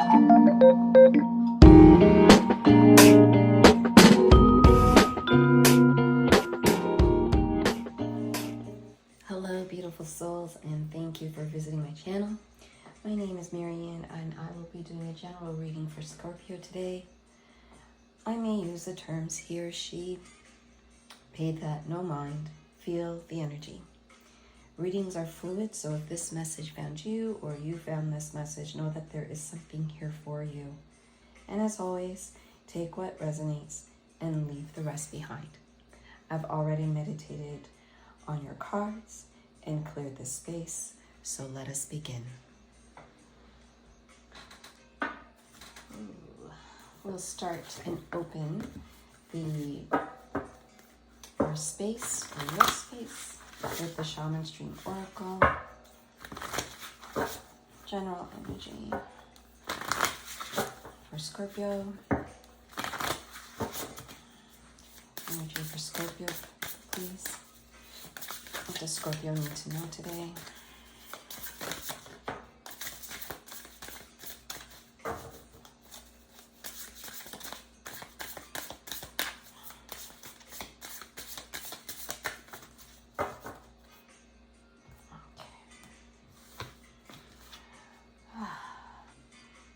Hello, beautiful souls, and thank you for visiting my channel. My name is Marianne, and I will be doing a general reading for Scorpio today. I may use the terms he or she, pay that no mind, feel the energy. Readings are fluid, so if this message found you or you found this message, know that there is something here for you. And as always, take what resonates and leave the rest behind. I've already meditated on your cards and cleared the space, so let us begin. We'll start and open our space, or your space, with the Shaman'sDeram Oracle. General energy for Scorpio. Energy for Scorpio, please. What does Scorpio need to know today?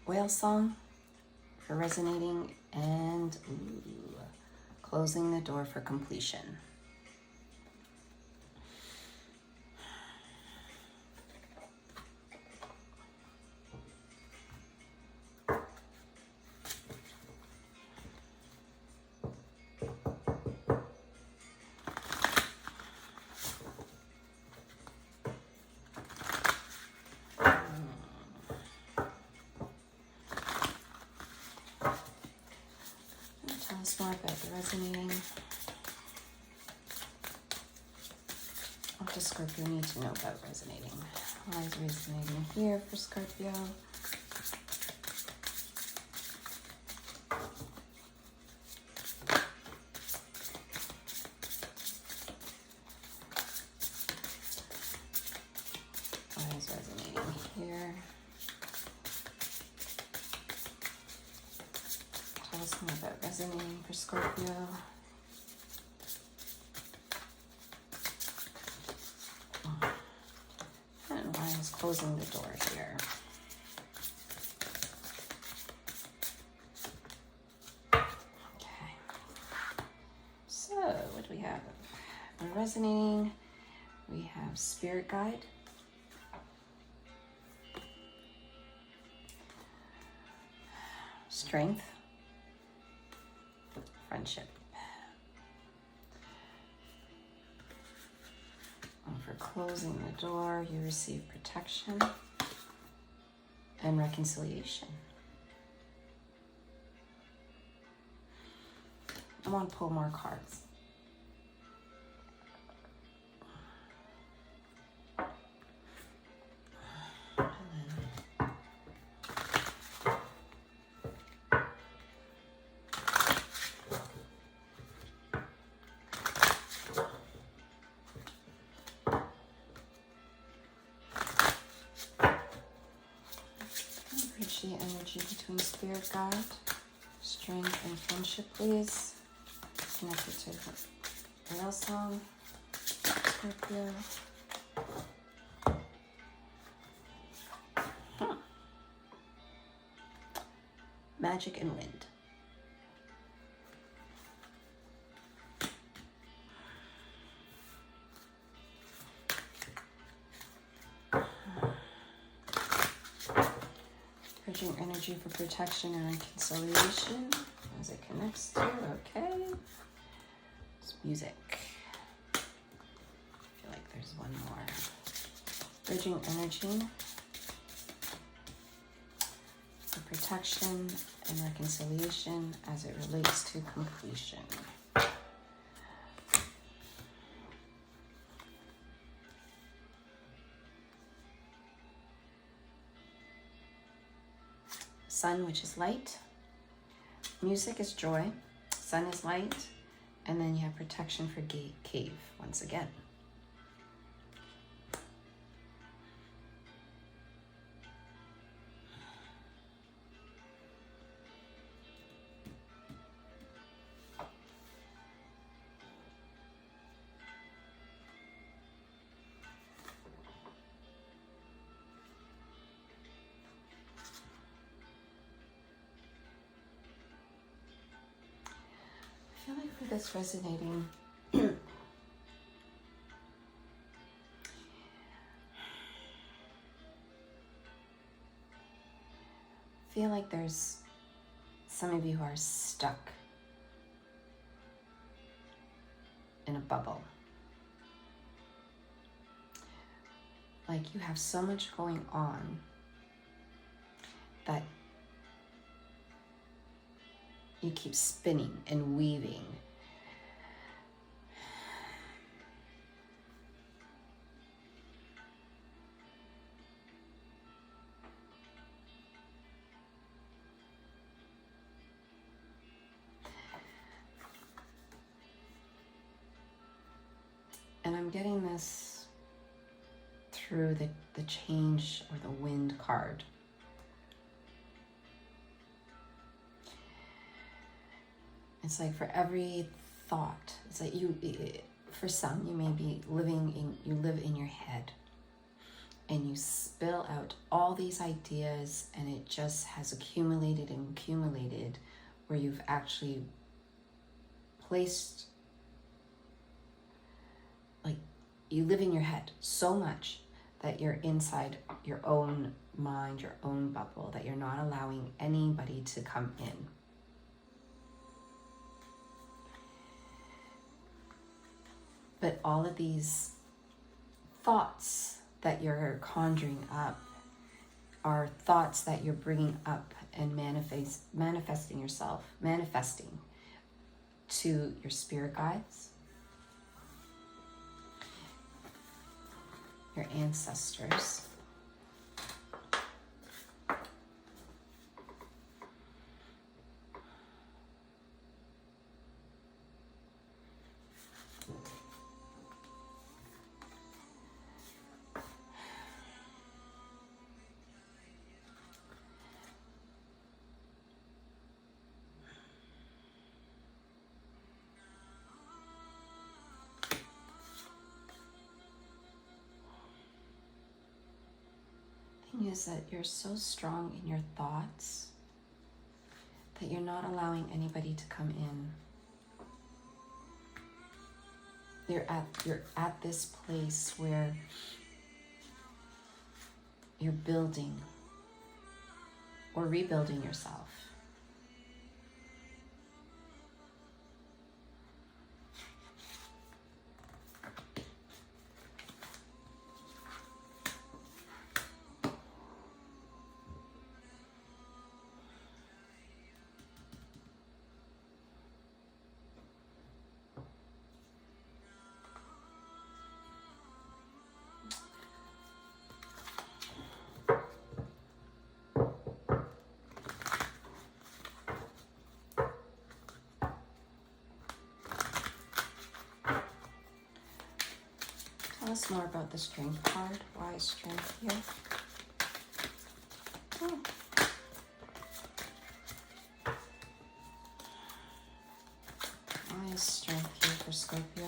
Whale song for resonating, and closing the door for completion. Tell us more about the resonating. What does Scorpio need to know about resonating? Why is resonating here for Scorpio? Why is resonating here? Tell us more about resonating for Scorpio. And why is closing the door here? Okay. So, what do we have? For resonating, we have spirit guide. Strength. Friendship. And for closing the door, you receive protection and reconciliation. I want to pull more cards. The energy between spirit guide, strength, and friendship, please. Connected to the whale song, Scorpio. Magic and wind. Bridging energy for protection and reconciliation as it connects to, okay. It's music. I feel like there's one more. Bridging energy for protection and reconciliation as it relates to completion. Sun, which is light. Music is joy. Sun is light. And then you have protection for cave once again. this resonating. Feel like there's some of you who are stuck in a bubble. Like you have so much going on that you keep spinning and weaving. And I'm getting this through the change or the wind card. It's like for every thought, it's like for some, you may be you live in your head and you spill out all these ideas and it just has accumulated and accumulated where you've actually placed, like you live in your head so much that you're inside your own mind, your own bubble, that you're not allowing anybody to come in. But all of these thoughts that you're conjuring up are thoughts that you're bringing up and manifesting to your spirit guides, your ancestors, is that you're so strong in your thoughts that you're not allowing anybody to come in. You're at this place where you're building or rebuilding yourself. Tell us more about the strength card. Why is strength here? Oh. Why is strength here for Scorpio?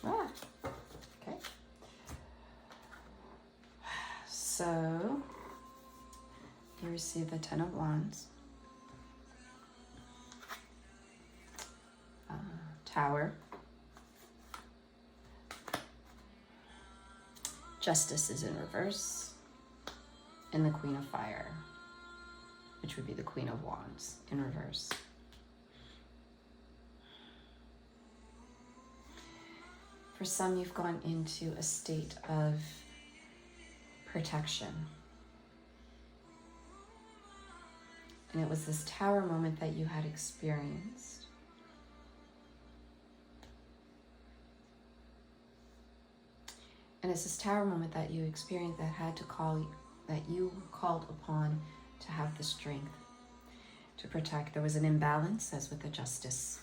Ah, okay. So, you receive the Ten of Wands. Tower. Justice is in reverse, and the Queen of Fire, which would be the Queen of Wands in reverse. For some, you've gone into a state of protection. And it was this Tower moment that you had experienced. And it's this Tower moment that you experienced that you were called upon to have the strength to protect. There was an imbalance, as with the Justice.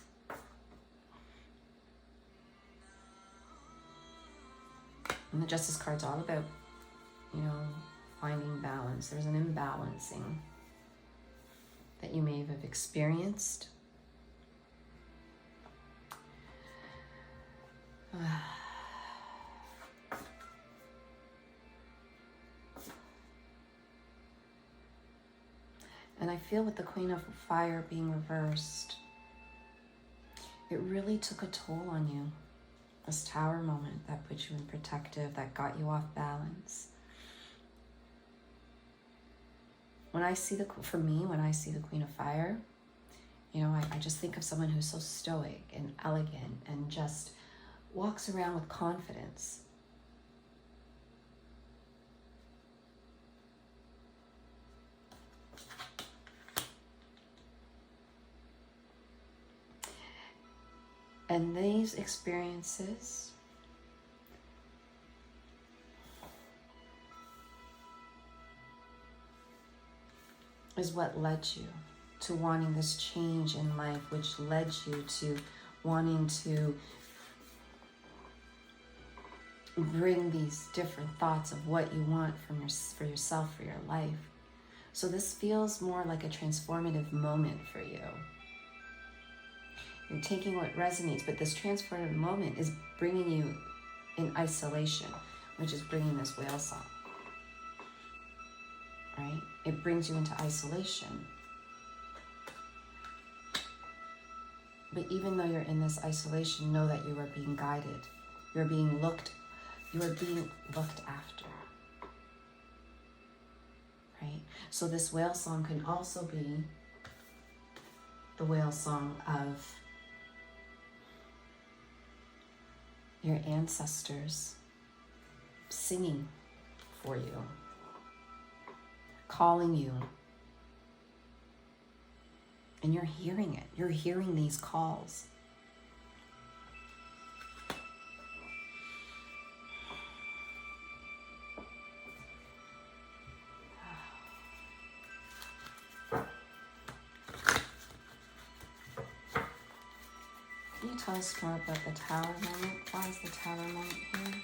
And the Justice card's all about, finding balance. There's an imbalancing that you may have experienced. And I feel with the Queen of Fire being reversed, it really took a toll on you. This Tower moment that put you in protective, that got you off balance. When I see for me, when I see the Queen of Fire, you know, I just think of someone who's so stoic and elegant and just walks around with confidence. And these experiences is what led you to wanting this change in life, which led you to wanting to bring these different thoughts of what you want for yourself, for your life. So this feels more like a transformative moment for you. You're taking what resonates, but this transformative moment is bringing you in isolation, which is bringing this whale song, right? It brings you into isolation. But even though you're in this isolation, know that you are being guided. You are being looked after, right? So this whale song can also be the whale song of your ancestors singing for you, calling you, and you're hearing it. You're hearing these calls. Can you tell us more about the Tower moment? Why is the Tower moment here?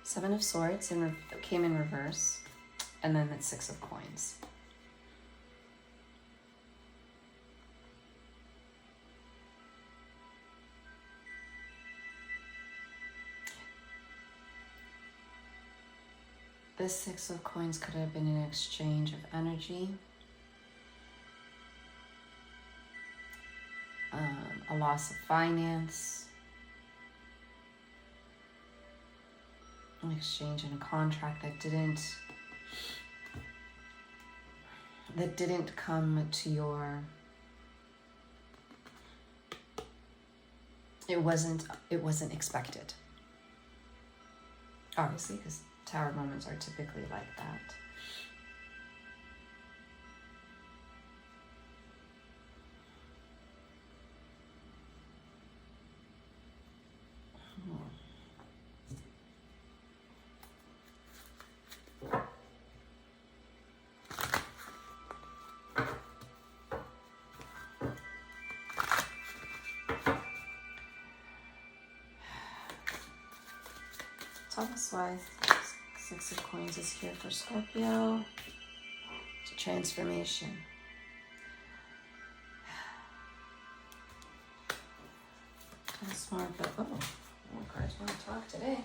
Seven of Swords came in reverse, and then the Six of Coins. This Six of Coins could have been an exchange of energy, a loss of finance, an exchange in a contract that didn't come to your, it wasn't expected. Obviously, because Tower moments are typically like that. Tell us why Six of Coins is here for Scorpio. It's a transformation. Tell us more about, cards want to talk today.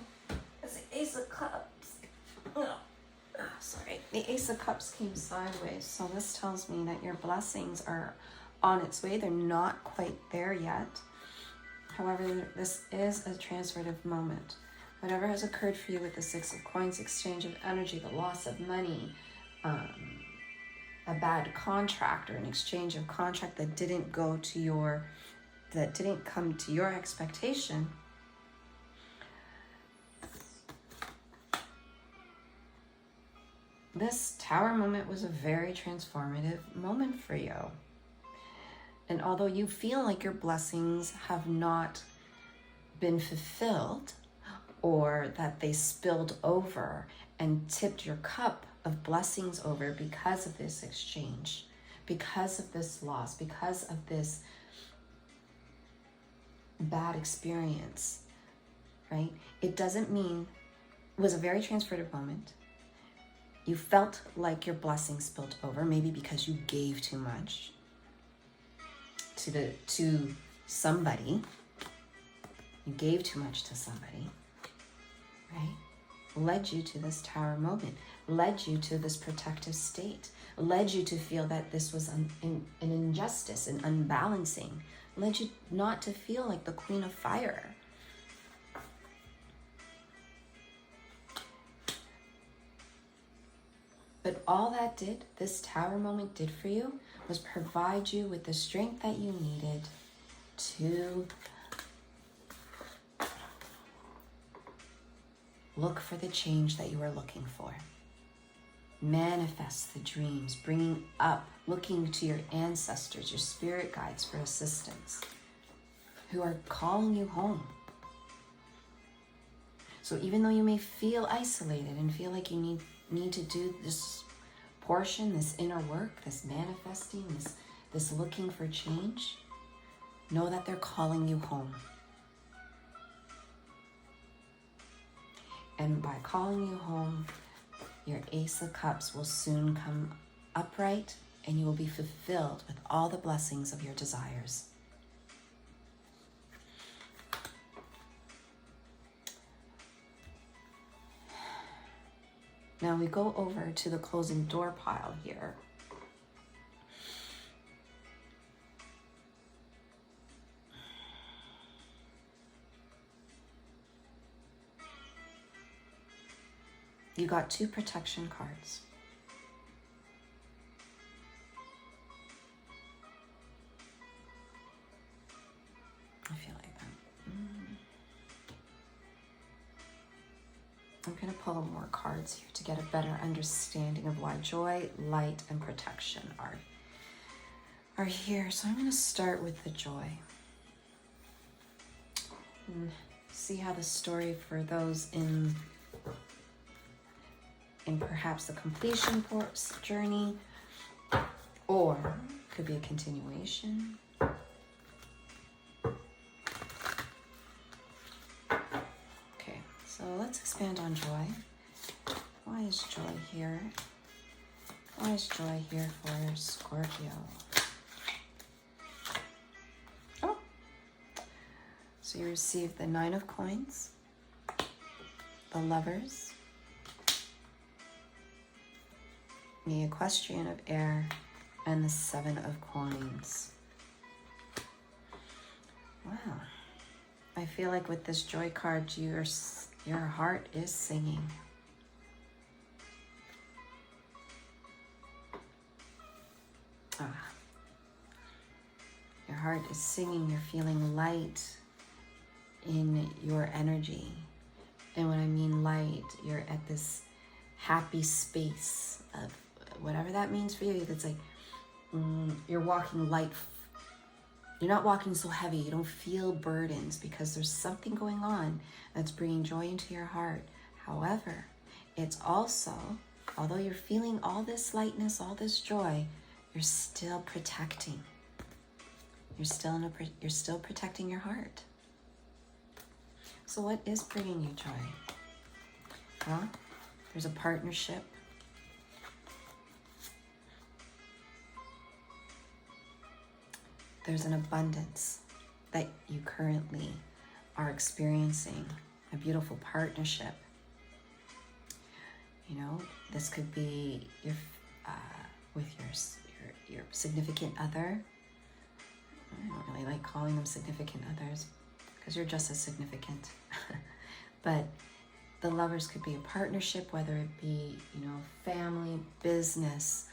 It's the Ace of Cups. Sorry. The Ace of Cups came sideways. So this tells me that your blessings are on its way. They're not quite there yet. However, this is a transformative moment. Whatever has occurred for you with the Six of Coins, exchange of energy, the loss of money, a bad contract or an exchange of contract that didn't come to your expectation, this Tower moment was a very transformative moment for you. And although you feel like your blessings have not been fulfilled, or that they spilled over and tipped your cup of blessings over because of this exchange, because of this loss, because of this bad experience, right? It doesn't mean, it was a very transformative moment. You felt like your blessings spilled over, maybe because you gave too much. to somebody. You gave too much to somebody, right? Led you to this tower moment, led you to this protective state, led you to feel that this was an injustice, an unbalancing, led you not to feel like the Queen of Fire. But all that did, this tower moment did for you, was provide you with the strength that you needed to look for the change that you were looking for. Manifest the dreams, bringing up, looking to your ancestors, your spirit guides for assistance, who are calling you home. So even though you may feel isolated and feel like you need to do this portion, this inner work, this manifesting, this looking for change, know that they're calling you home. And by calling you home, your Ace of Cups will soon come upright and you will be fulfilled with all the blessings of your desires. Now we go over to the closing door pile here. You got 2 protection cards. I feel like that. I'm going to pull more cards here to get a better understanding of why joy, light, and protection are here. So I'm going to start with the joy. And see how the story for those in perhaps the completion journey, or could be a continuation. Okay, so let's expand on joy. Why is joy here? Why is joy here for Scorpio? Oh, so you received the 9 of Coins, the Lovers, the Equestrian of Air, and the 7 of Coins. Wow. I feel like with this joy card, your heart is singing. Your heart is singing. You're feeling light in your energy. And when I mean light, you're at this happy space of whatever that means for you. That's like you're walking light. You're not walking so heavy. You don't feel burdens because there's something going on that's bringing joy into your heart. However, it's also, although you're feeling all this lightness, all this joy, you're still protecting. You're still protecting your heart. So what is bringing you joy? Well, there's a partnership. There's an abundance that you currently are experiencing, a beautiful partnership. You know, this could be with your significant other. I don't really like calling them significant others because you're just as significant. But the Lovers could be a partnership, whether it be, you know, family, business,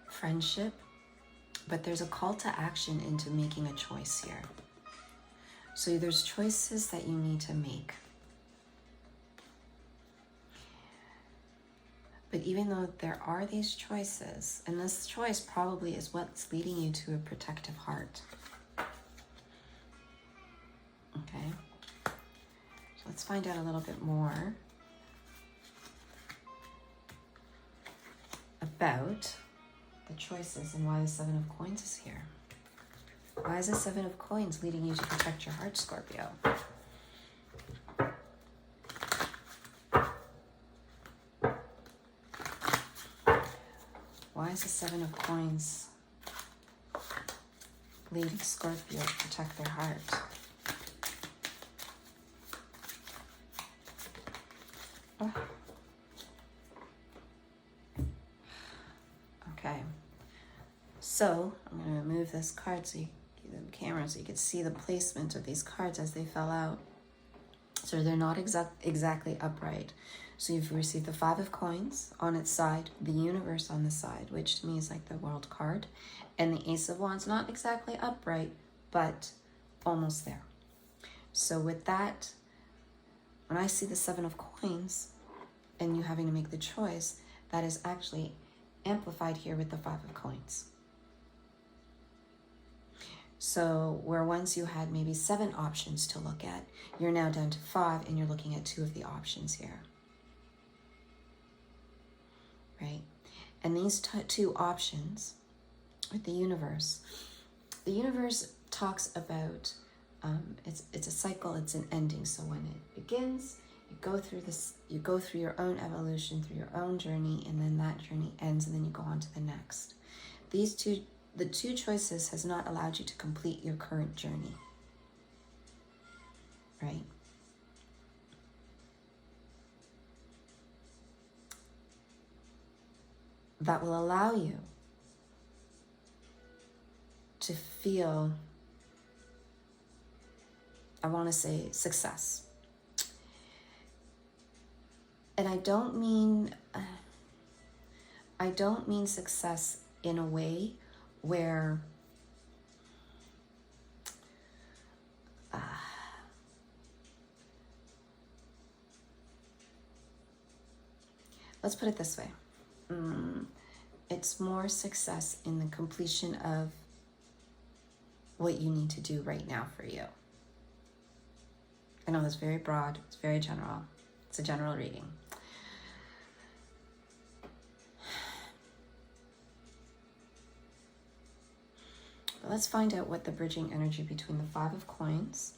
friendship, but there's a call to action into making a choice here. So there's choices that you need to make. But even though there are these choices, and this choice probably is what's leading you to a protective heart. Okay, so let's find out a little bit more about the choices and why the 7 of Coins is here. Why is the 7 of Coins leading you to protect your heart, Scorpio? Why is the Seven of Coins leading Scorpio to protect their heart? Oh. Okay. So, I'm going to remove this card so you camera so you can see the placement of these cards as they fell out. So they're not exactly upright. So you've received the Five of Coins on its side, the Universe on the side, which to me is like the World card, and the Ace of Wands, not exactly upright, but almost there. So with that, when I see the Seven of Coins and you having to make the choice, that is actually amplified here with the Five of Coins. So where once you had maybe 7 options to look at, you're now down to 5 and you're looking at 2 of the options here. Right? And these 2 options with the universe talks about, it's a cycle, it's an ending. So when it begins, you go through your own evolution, through your own journey, and then that journey ends, and then you go on to the next. The two choices has not allowed you to complete your current journey, right? That will allow you to feel, I want to say, success. And I don't mean success in a way where let's put it this way. It's more success in the completion of what you need to do right now for you. I know that's very broad, it's very general. It's a general reading. Let's find out what the bridging energy between the Five of Coins,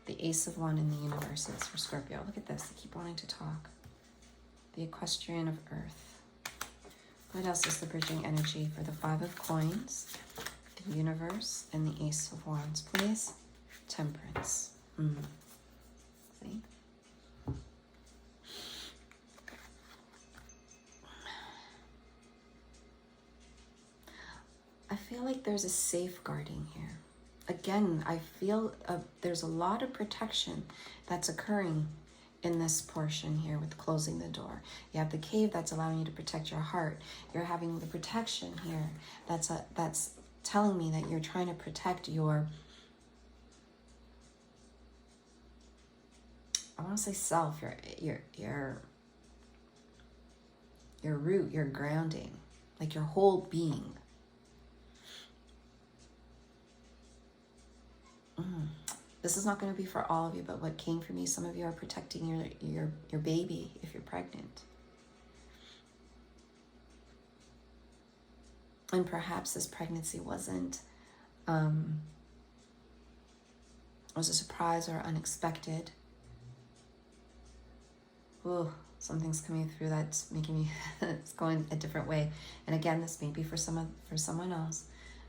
the Ace of Wands, and the Universe is for Scorpio. Look at this. I keep wanting to talk. The Equestrian of Earth. What else is the bridging energy for the Five of Coins, the Universe, and the Ace of Wands, please? Temperance. See? I feel like there's a safeguarding here. Again, I feel there's a lot of protection that's occurring in this portion here with closing the door. You have the cave that's allowing you to protect your heart. You're having the protection here that's telling me that you're trying to protect your, I want to say self, your root, your grounding, like your whole being. This is not going to be for all of you, but what came for me, some of you are protecting your baby if you're pregnant. And perhaps this pregnancy wasn't, was a surprise or unexpected. Ooh, something's coming through that's making me, it's going a different way. And again, this may be for someone else.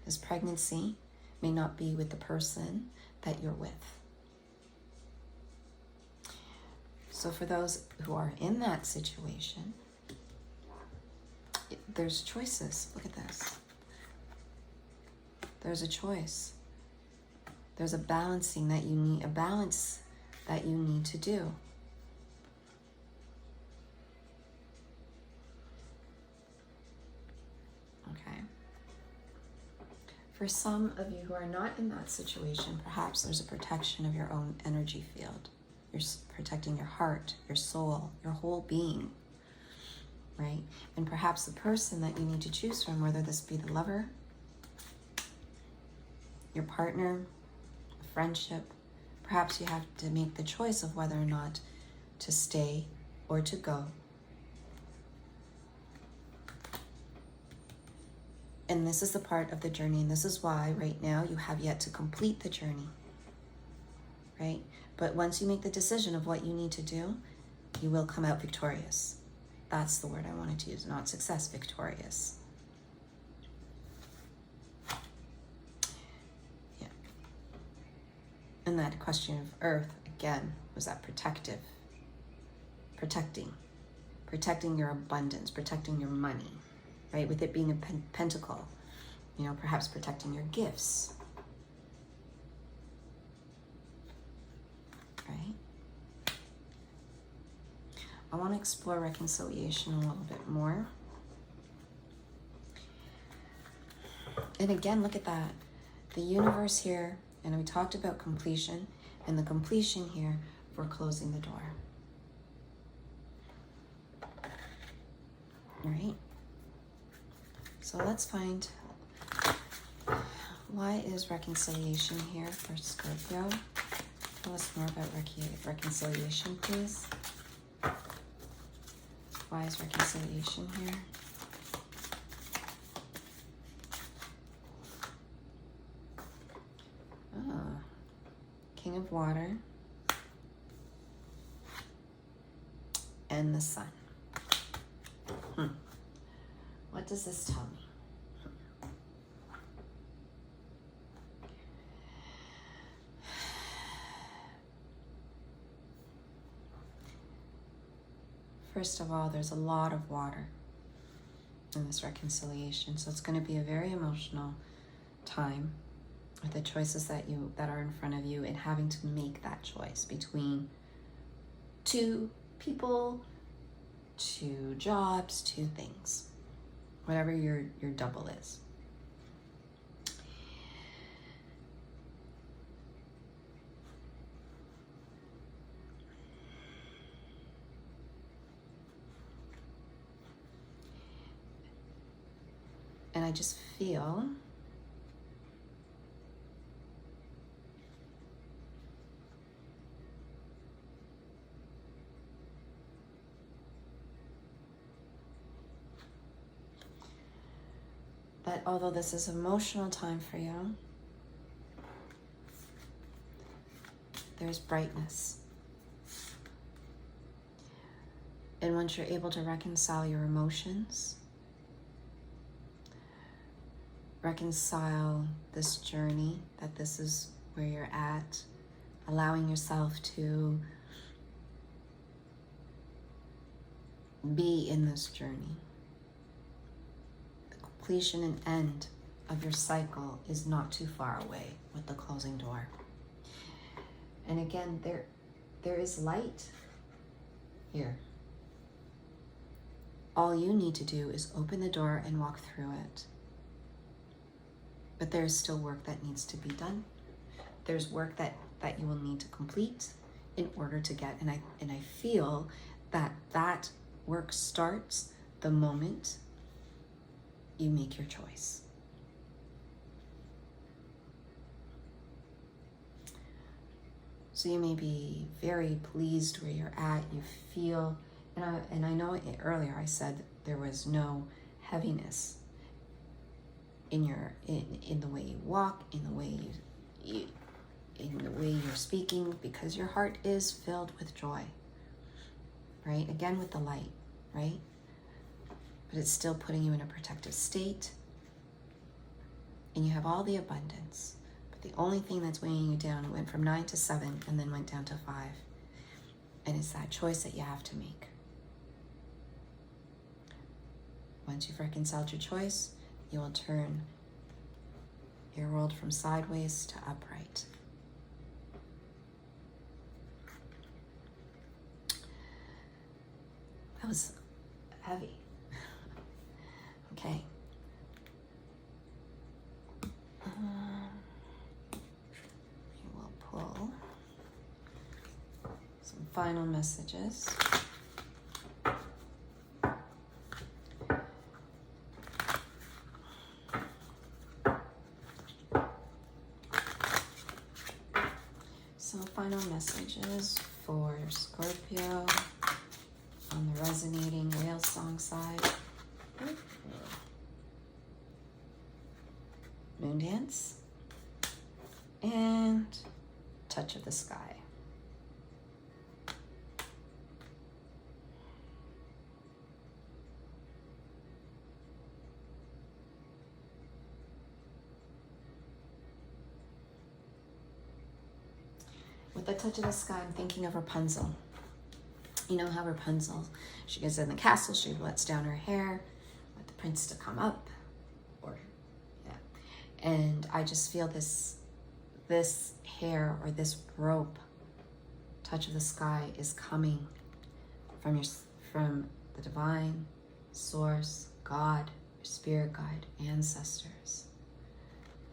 This pregnancy may not be with the person that you're with. So for those who are in that situation, there's choices. Look at this. There's a choice. There's a balancing that you need, a balance that you need to do. Okay. For some of you who are not in that situation, perhaps there's a protection of your own energy field. You're protecting your heart, your soul, your whole being, right? And perhaps the person that you need to choose from, whether this be the lover, your partner, a friendship, perhaps you have to make the choice of whether or not to stay or to go. And this is the part of the journey, and this is why right now you have yet to complete the journey, right? But once you make the decision of what you need to do, you will come out victorious. That's the word I wanted to use, not success, victorious. And that question of earth, again, was that protective. Protecting your abundance, protecting your money, right? With it being a pentacle, you know, perhaps protecting your gifts, right? I want to explore reconciliation a little bit more. And again, look at that. The universe here, and we talked about completion, and the completion here for closing the door. Right? So let's find, why is reconciliation here for Scorpio? Tell us more about reconciliation, please. Why is reconciliation here? Oh, King of Water and the Sun. What does this tell me? First of all, there's a lot of water in this reconciliation, so it's going to be a very emotional time with the choices that are in front of you, and having to make that choice between two people, two jobs, two things, whatever your double is. And I just feel that although this is an emotional time for you, there's brightness. And once you're able to reconcile your emotions, reconcile this journey, that this is where you're at, allowing yourself to be in this journey. The completion and end of your cycle is not too far away with the closing door. And again, there is light here. All you need to do is open the door and walk through it. But there's still work that needs to be done. There's work that you will need to complete in order to get, and I feel that work starts the moment you make your choice. So you may be very pleased where you're at. You feel, and I know earlier I said there was no heaviness in the way you walk, in the way you're speaking, because your heart is filled with joy, right? Again, with the light, right? But it's still putting you in a protective state, and you have all the abundance. But the only thing that's weighing you down went from 9 to 7 and then went down to 5. And it's that choice that you have to make. Once you've reconciled your choice, you will turn your world from sideways to upright. That was heavy. Okay. We will pull some final messages. Some final messages for Scorpio on the resonating whale song side. Moon dance and touch of the sky. the touch of the sky, I'm thinking of Rapunzel. You know how Rapunzel, she gets in the castle, she lets down her hair, let the prince to come up, or, yeah. And I just feel this hair or this rope, touch of the sky, is coming from the divine source, God, your spirit guide, ancestors.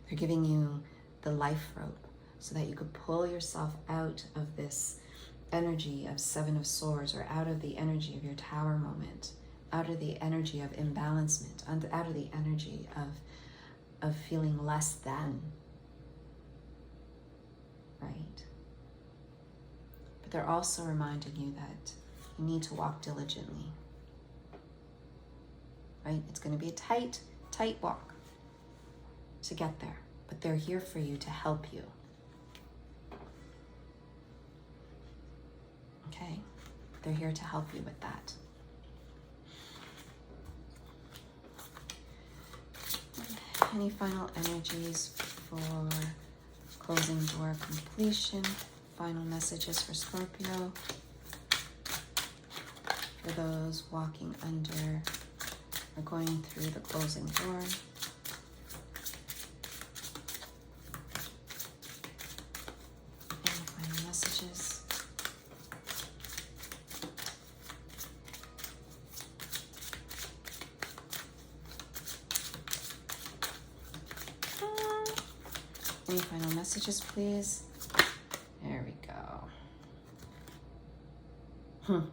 They're giving you the life rope so that you could pull yourself out of this energy of Seven of Swords, or out of the energy of your Tower moment, out of the energy of imbalancement, out of the energy of feeling less than, right? But they're also reminding you that you need to walk diligently, right? It's going to be a tight walk to get there, but they're here for you to help you. Okay? They're here to help you with that. Any final energies for closing door completion? Final messages for Scorpio. For those walking under or going through the closing door. Any final messages? Any final messages, please? There we go.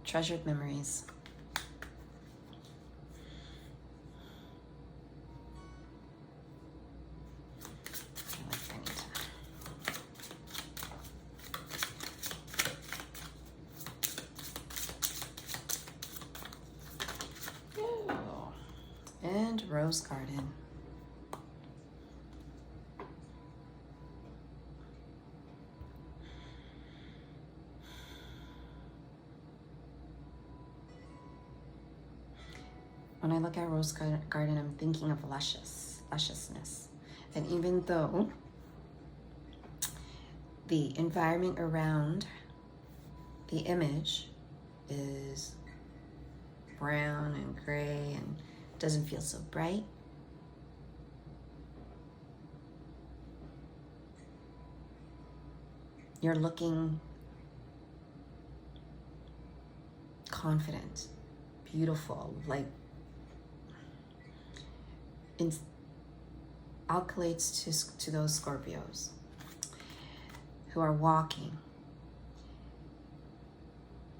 Treasured memories. And Rose Garden. When I look at Rose Garden, I'm thinking of lusciousness. And even though the environment around the image is brown and gray and doesn't feel so bright, you're looking confident, beautiful, like accolades to those Scorpios who are walking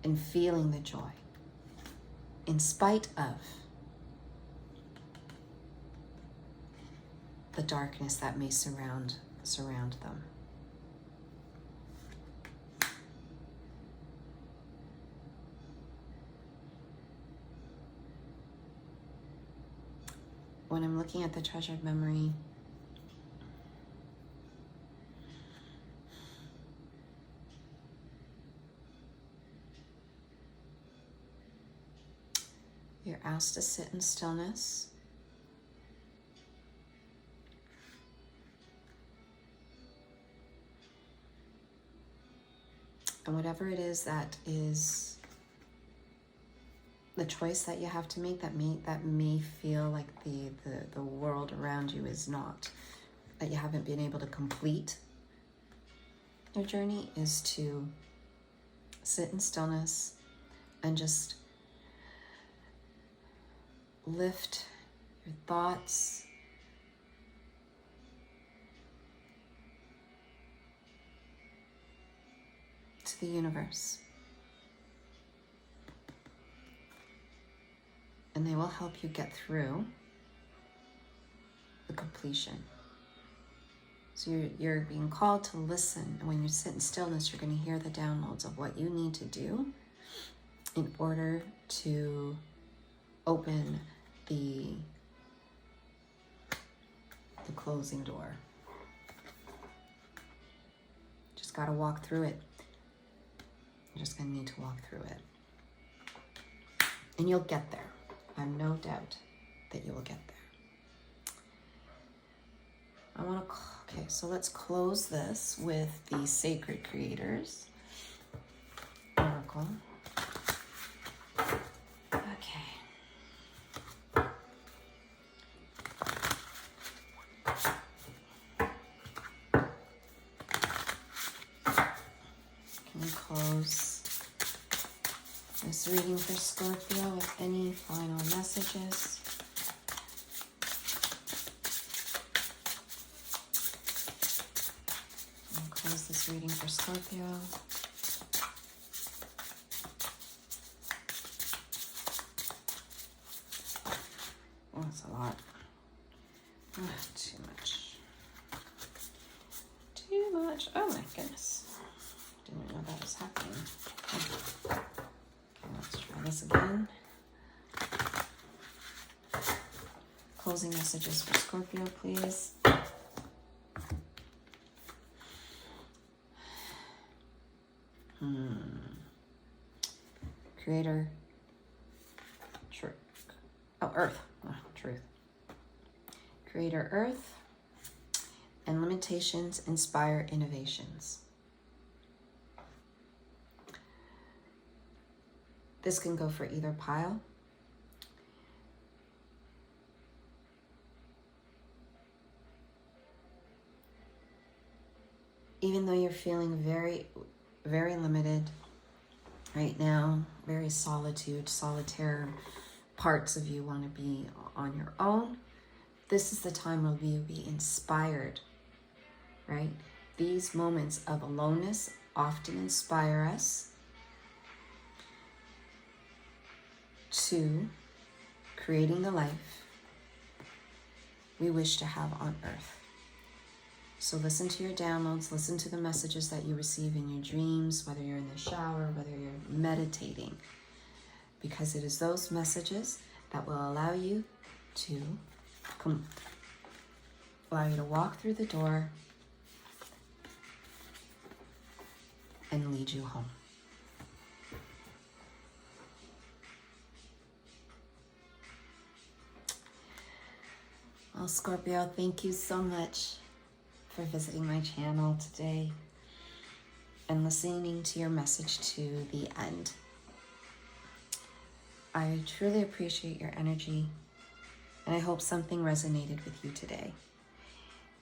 and feeling the joy in spite of the darkness that may surround them. When I'm looking at the treasured memory, you're asked to sit in stillness. And whatever it is that is the choice that you have to make, that may feel like the world around you is not, that you haven't been able to complete your journey, is to sit in stillness and just lift your thoughts to the universe. And they will help you get through the completion. So you're being called to listen. And when you sit in stillness, you're going to hear the downloads of what you need to do in order to open the closing door. Just got to walk through it. You're just going to need to walk through it. And you'll get there. I have no doubt that you will get there. Okay, so let's close this with the Sacred Creators Oracle. Okay. Can we close this reading for Scorpio with any final messages? I'll close this reading for Scorpio. Oh, that's a lot. Oh, too much. Too much. Oh my goodness. Didn't know that was happening. Okay, let's try this again. Closing messages for Scorpio, please. Creator. Truth. Oh, Earth. Oh, truth. Creator Earth. And limitations inspire innovations. This can go for either pile. Even though you're feeling very, very limited right now, very solitaire parts of you want to be on your own, this is the time where you'll be inspired, right? These moments of aloneness often inspire us to creating the life we wish to have on earth. So listen to your downloads, listen to the messages that you receive in your dreams, whether you're in the shower, whether you're meditating, because it is those messages that will allow you to walk through the door and lead you home. Well, Scorpio, thank you so much for visiting my channel today and listening to your message to the end. I truly appreciate your energy, and I hope something resonated with you today.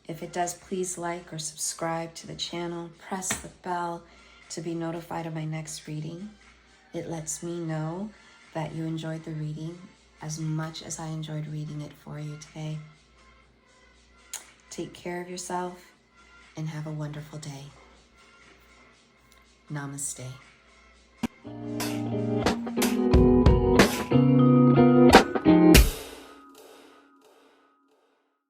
If it does, please like or subscribe to the channel. Press the bell to be notified of my next reading. It lets me know that you enjoyed the reading as much as I enjoyed reading it for you today. Take care of yourself and have a wonderful day. Namaste.